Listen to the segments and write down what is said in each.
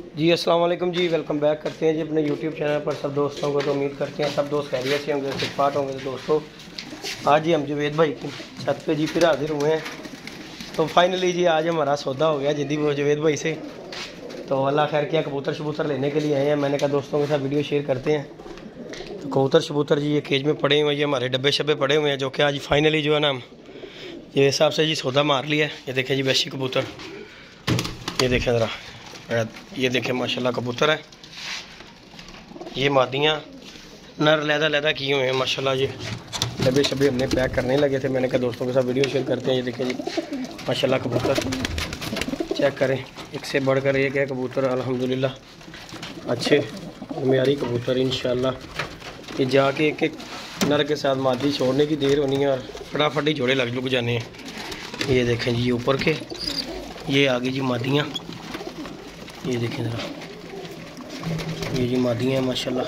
जी अस्सलाम वालेकुम जी, welcome back करते हैं जी अपने यूट्यूब चैनल पर सब दोस्तों को। तो उम्मीद करते हैं सब दोस्त खैरियत से होंगे, फिटफाट होंगे। तो दोस्तों आज ही हम जुवेद भाई की छत पे जी फिर हाजिर हुए हैं। तो फाइनली जी आज हमारा सौदा हो गया जिद्दी वो जुवेद भाई से। तो अल्लाह खैर किया, कबूतर शबूतर लेने के लिए आए हैं। मैंने कहा दोस्तों के साथ वीडियो शेयर करते हैं। तो कबूतर शबूतर जी ये केज में पड़े हुए हैं, ये हमारे डब्बे शब्बे पड़े हुए हैं, जो कि आज फाइनली जो है ना ये हिसाब से जी सौदा मार लिया है। ये देखें जी वैशी कबूतर, ये देखें ज़रा, ये देखें माशाल्लाह कबूतर है। ये मादियाँ नर लैदा किए हुए हैं माशाल्लाह। ये डब्बे शब्बे हमने पैक करने लगे थे, मैंने कहा दोस्तों के साथ वीडियो शेयर करते हैं। ये देखें जी माशाल्लाह कबूतर चेक करें, एक से बढ़कर एक है कबूतर अल्हम्दुलिल्लाह। अच्छे मेयारी कबूतर इंशाल्लाह। ये जाके एक एक नर के साथ मादी छोड़ने की देर होनी है और फटाफट ही जोड़े लग जाने हैं। ये देखें जी ऊपर के, ये आगे जी मादियाँ, ये देखें ज़रा, ये जी मादियाँ हैं माशाल्लाह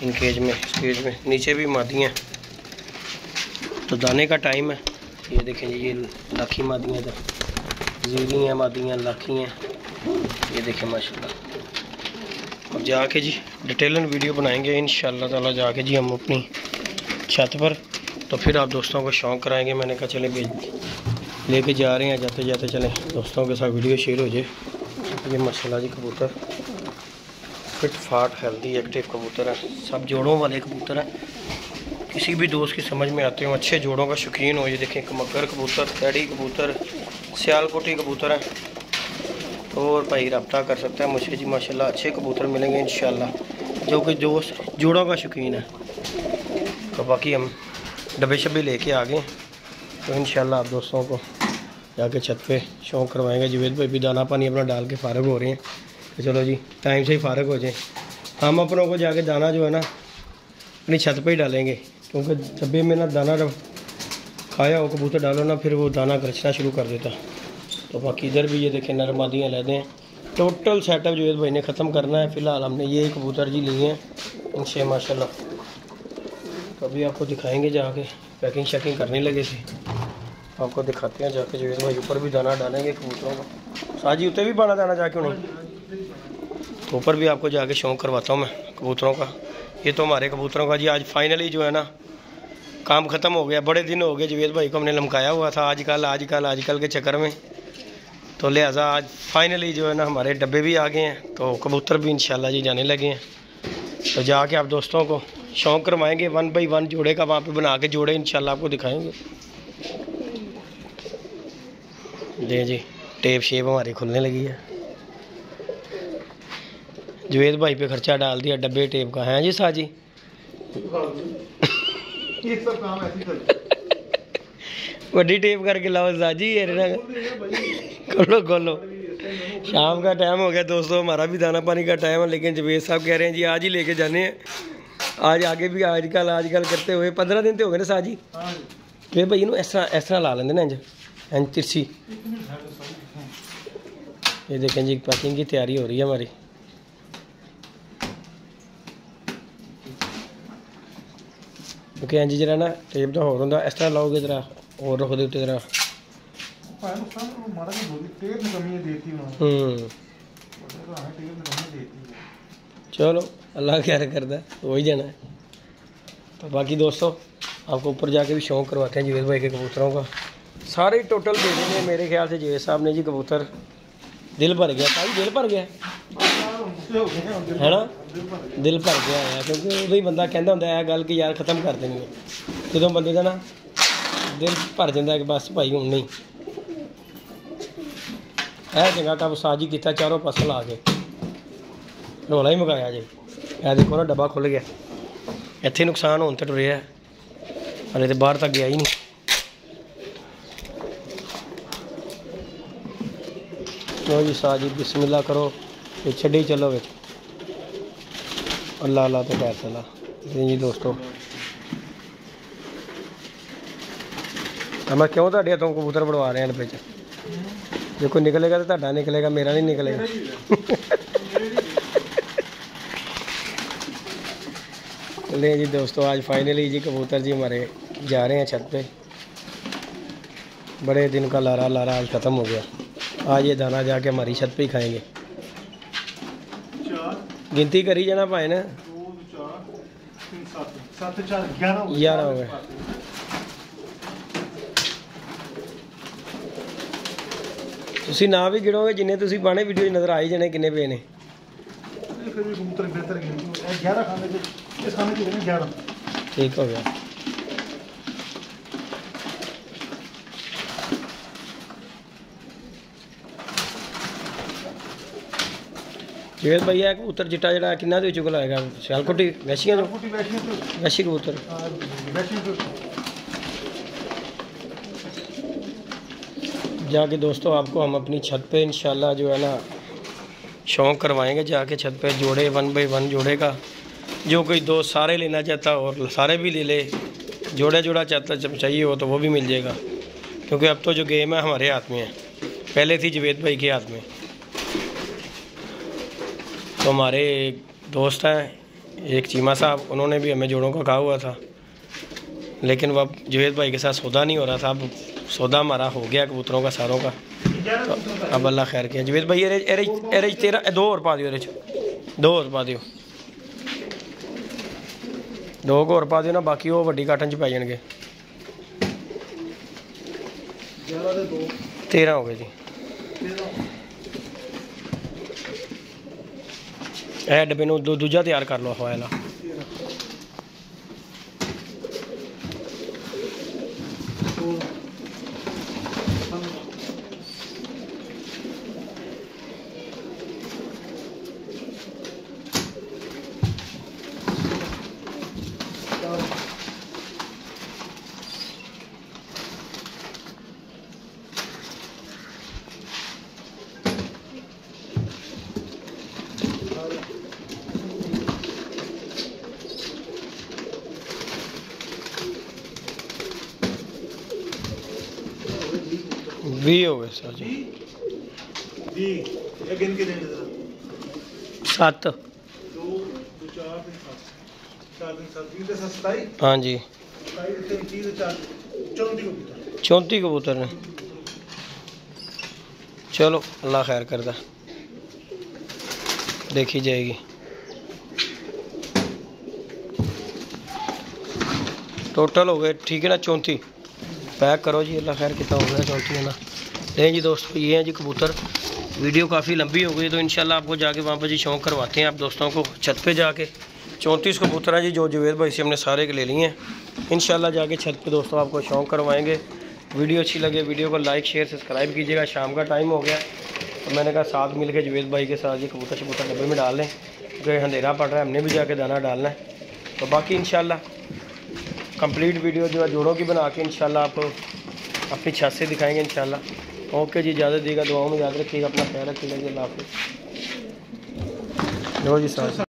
इन केज में, स्टेज में नीचे भी मादियाँ हैं। तो दाने का टाइम है। ये देखें जी ये लाखी मादियाँ, इधर जीरी हैं मादियाँ, लाखी हैं। ये देखें माशाल्लाह। अब जाके जी डिटेलन वीडियो बनाएंगे इंशाल्लाह ताला, जाके जी हम अपनी छत पर। तो फिर आप दोस्तों को शौक़ कराएंगे। मैंने कहा चले लेके जा रहे हैं, जाते जाते चलें दोस्तों के साथ वीडियो शेयर हो जाए। ये माशाल्लाह जी कबूतर फिट फाट हेल्दी एक्टिव कबूतर है, सब जोड़ों वाले कबूतर हैं। किसी भी दोस्त की समझ में आते हो, अच्छे जोड़ों का शौकीन हो। ये देखें मगर कबूतर, पैडी कबूतर, सियालकोटी कबूतर हैं। और भाई रब्ता कर सकता है मुझसे जी माशाल्लाह, अच्छे कबूतर मिलेंगे इंशाल्लाह, जो कि दोस्त जोड़ों का शौकीन है। तो बाकी हम डब्बे शब्बे लेके आ गए, तो इंशाल्लाह आप दोस्तों को जाके छत पे शौक़ करवाएंगे। जुवेद भाई भी दाना पानी अपना डाल के फ़ारग हो रहे हैं। तो चलो जी टाइम से ही फ़ारग हो जाए, हम अपनों को जाके दाना जो है ना अपनी छत पे ही डालेंगे, क्योंकि डब्बे में ना दाना जब खाया हो कबूतर डालो ना, फिर वो दाना गरचना शुरू कर देता। तो बाकी इधर भी ये देखें नर मादियाँ लैदे हैं। टोटल सेटअप जुवेद भाई ने ख़त्म करना है। फ़िलहाल हमने ये कबूतर जी लिए हैं इनसे माशाल्लाह। तो अभी आपको दिखाएँगे, जाके पैकिंग शैकिंग करने लगे थे, आपको दिखाते हैं जाके। जुवेद भाई ऊपर भी दाना डालेंगे कबूतरों को, साजी उतने भी पाना दाना जाके उन्हें, तो ऊपर भी आपको जाके शौक़ करवाता हूँ मैं कबूतरों का। ये तो हमारे कबूतरों का जी आज फाइनली जो है ना काम ख़त्म हो गया। बड़े दिन हो गए जुवेद भाई को हमने लमकाया हुआ था आजकल के चक्कर में। तो लिहाजा आज फाइनली जो है ना हमारे डब्बे भी आ गए हैं, तो कबूतर भी इंशाल्लाह जी जाने लगे हैं। तो जाके आप दोस्तों को शौक़ करवाएँगे, 1 बाई 1 जोड़े का वहाँ पर बना के जोड़े इंशाल्लाह आपको दिखाएँगे। जी जी टेप शेप हमारी खुलने लगी है। जुवेद भाई पे खर्चा डाल दिया डब्बे टेप का, है जी साजी। वड्डी टेप करके लाओ साजी, खोलो। शाम का टाइम हो गया दोस्तों, हमारा भी दाना पानी का टाइम है, लेकिन जुवेद साहब कह रहे हैं जी आज ही लेके जाने हैं। आज आगे भी आजकल करते हुए 15 दिन तो हो गए ना साजी। जुवेद भाई इनू इस तरह ला लेंगे ना इंज तिरछी। ये देखें जी पैकिंग की तैयारी हो रही है हमारी। क्योंकि इंज जरा ना टेप तो होर होंदा, इस तरह लाओगे जरा और रखो दे उत्ते जरा। चलो अल्लाह खैर करदा, हो ही जाना है। तो बाकी दोस्तों आपको ऊपर जाके भी शौक़ करवाते हैं जुवेद भाई के कबूतरों का। सारे टोटल दे देंगे मेरे ख्याल से जुवेद साहब ने जी कबूतर। दिल भर गया सारी, दिल भर गया है ना, दिल भर गया है। क्योंकि उदों ही बंदा कहता होंदा है गल कि यार ख़त्म कर देनी है, जो बंदे का ना दिल भर जाता है कि बस भाई हुण नहीं है। चंगा काम साजी किया, चारों पासों ला के रौला ही मुकाया जी। ए देखो ना डब्बा खुल गया, इत्थे नुकसान होने तो टुरिया है, हले तो बाहर तक गया ही नहीं। लो जी साजी बिस्मिल्लाह करो, ये छड्डे ही चलो बिच, अल्लाह अल्लाह तो खैर चला जी दोस्तों। मैं क्यों तुहाडे हथों कबूतर बढ़वा रहे हैं बिच, जो कोई निकलेगा तो तुहाडा निकलेगा, मेरा नहीं निकलेगा। ले जी दोस्तों आज फाइनली जी कबूतर जी हमारे जा रहे हैं छत पे। बड़े दिन का लारा आज ख़त्म हो गया। आज ये दाना जाके हमारी छत पे ही खाएंगे। गिनती करी जाना भाई ने 11 हो गए। ਤੁਸੀਂ ਨਾ ਵੀ ਗਿਣੋਗੇ ਜਿੰਨੇ ਤੁਸੀਂ ਬਾਣੇ ਵੀਡੀਓ 'ਚ ਨਜ਼ਰ ਆਈ ਜਾਣੇ ਕਿੰਨੇ ਪਏ ਨੇ। ਫਿਰ ਵੀ ਕਬੂਤਰ ਬਿਹਤਰ ਗਿਣ 11 ਖਾਨੇ ਚ ਇਸ ਖਾਨੇ ਚ ਗਿਣੇ 11। ठीक हो गया। जेवेद भैया कबूतर चिट्टा जरा किन्ना दे चुकल होएगा सियालकोटी वैशियां जो वैशी कबूतर जाके दोस्तों आपको हम अपनी छत पे इंशाल्लाह जो है ना शौक़ करवाएंगे जाके छत पे जोड़े 1 बाई 1 जोड़े का जो कोई दोस्त सारे लेना चाहता और सारे भी ले ले जोड़ा जोड़ा चाहता जब चाहिए हो तो वो भी मिल जाएगा क्योंकि अब तो जो गेम है हमारे हाथ में है पहले थी जवेद भाई के हाथ में। तो हमारे एक दोस्त हैं एक चीमा साहब उन्होंने भी हमें जोड़ों का कहा हुआ था लेकिन वह जवेद भाई के साथ सौदा नहीं हो रहा था। अब सौदा हमारा हो गया कबूतरों का सारों का तो अब अल्लाह खैर किया। जवेद भाई एरेज 13 2 और पा दियो 2 और पा दियो 2 और पा दियो ना बाकी वो वड्डी काटन च पै जाएंगे। 13 हो गए जी। ਇਹ ਡੱਬੇ ਨੂੰ ਦੂਜਾ ਤਿਆਰ ਕਰ ਲਓ ਹਵਾਲਾ। भी हो गए सर जी 7 हाँ जी 34 कबूतर ने। चलो अल्लाह खैर करदा देखी जाएगी। टोटल हो गए ठीक है ना 34 पैक करो जी। अल्लाह खैर कितना हो गया 34 है ना। नहीं जी दोस्तों ये हैं जी कबूतर। वीडियो काफ़ी लंबी हो गई तो इंशाल्लाह आपको जाके वहाँ पर जी शौक़ करवाते हैं आप दोस्तों को छत पे जाके। 34 कबूतर है जी जो जवेद भाई से हमने सारे के ले लिए हैं। इंशाल्लाह जाके छत पे दोस्तों आपको शौक़ करवाएंगे। वीडियो अच्छी लगे वीडियो को लाइक शेयर सब्सक्राइब कीजिएगा। शाम का टाइम हो गया तो मैंने कहा साथ मिल के जवेद भाई के साथ जी कबूतर शबूतर डब्बे में डाल लें क्योंकि अंधेरा पड़ रहा है हमने भी जाके दाना डालना है। तो बाकी इंशाल्लाह कंप्लीट वीडियो जो है जोड़ों की बना के इंशाल्लाह आपको अपनी छत से दिखाएंगे इंशाल्लाह। ओके जी इजाज़त देगा दुआओं में याद रखिएगा अपना ख्याल रखिएगा। अल्लाह हाफ़िज़। लो जी सर।